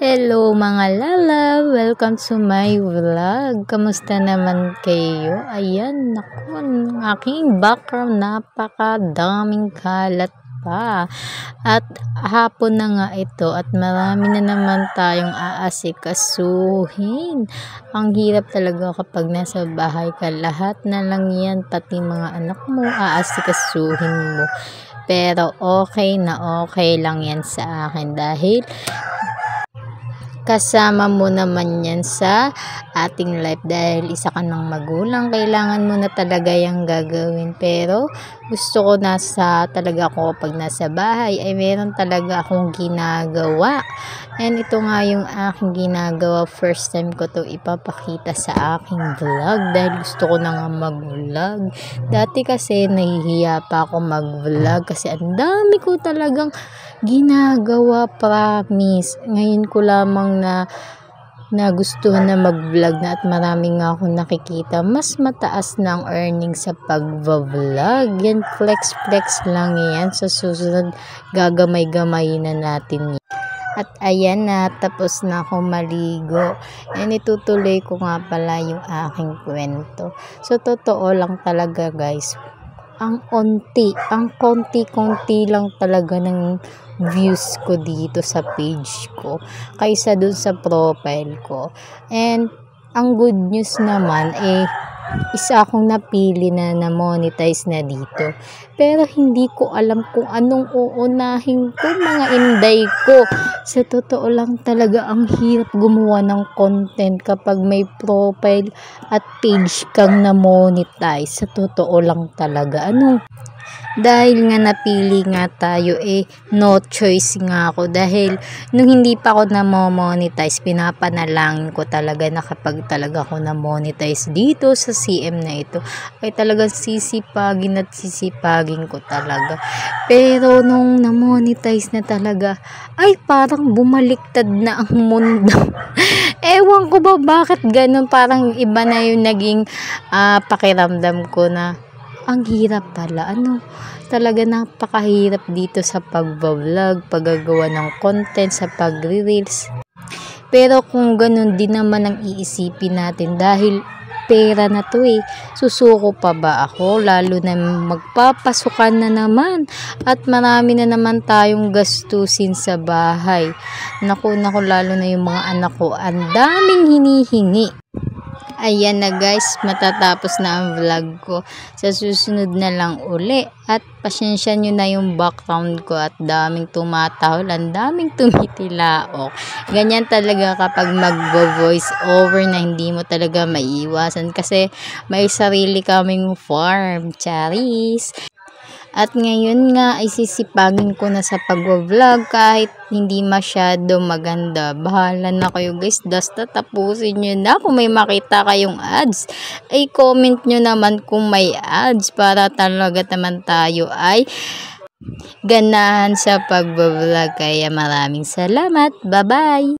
Hello mga lala! Welcome to my vlog. Kamusta naman kayo? Ayan, naku, ang aking background napakadaming kalat pa. At hapon na nga ito at marami na naman tayong aasikasuhin. Ang hirap talaga kapag nasa bahay ka. Lahat na lang yan, pati mga anak mo, aasikasuhin mo. Pero okay na okay lang yan sa akin dahil kasama mo naman yan sa ating life dahil isa ka ng magulang, kailangan mo na talaga yung gagawin. Pero gusto ko talaga ako pag nasa bahay ay meron talaga akong ginagawa, and ito nga yung aking ginagawa. First time ko to ipapakita sa aking vlog dahil gusto ko na nga mag-vlog. Dati kasi nahihiya pa ako mag-vlog kasi ang dami ko talagang ginagawa, promise. Ngayon ko lamang na nagustuhan na mag-vlog na at marami nga akong nakikita. Mas mataas na ang earning sa pag-vlog. Yan, flex lang yan. Sa susunod, gagamay-gamay na natin yan. At ayan na, tapos na ako maligo. And itutuloy ko nga pala yung aking kwento. So, totoo lang talaga guys. Ang konti lang talaga ng views ko dito sa page ko kaysa dun sa profile ko. And ang good news naman isa akong napili na monetize na dito. Pero hindi ko alam kung anong uunahin ko, mga inday ko. Sa totoo lang talaga, ang hirap gumawa ng content kapag may profile at page kang na monetize. Sa totoo lang talaga. Dahil nga napili nga tayo, no choice nga ako. Dahil nung hindi pa ako na-monetize, pinapanalangin ko talaga na kapag talaga ako na-monetize dito sa CM na ito, ay talagang sisipagin ko talaga. Pero nung na-monetize na talaga, ay parang bumaliktad na ang mundo. Ewan ko ba bakit ganun, parang iba na yung naging pakiramdam ko na ang hirap pala. Talaga napakahirap dito sa pag-vlog, paggagawa ng content, sa pag-reels. Pero kung ganun din naman ang iisipin natin, dahil pera na to susuko pa ba ako? Lalo na magpapasukan na naman at marami na naman tayong gastusin sa bahay. Naku, lalo na yung mga anak ko, ang daming hinihingi. Ayan na guys, matatapos na ang vlog ko. Sa susunod na lang uli. At pasensya nyo na yung background ko at daming tumatahol, ang daming tumitilaok. Ganyan talaga kapag mag-voice over na hindi mo talaga maiiwasan kasi may sarili kaming farm. Charis! At ngayon nga ay sisipagin ko na sa pag-vlog kahit hindi masyado maganda. Bahala na kayo guys, basta tapusin nyo na. Kung may makita kayong ads, ay comment nyo naman kung may ads para talaga naman tayo ay ganahan sa pag-vlog. Kaya maraming salamat. Bye-bye!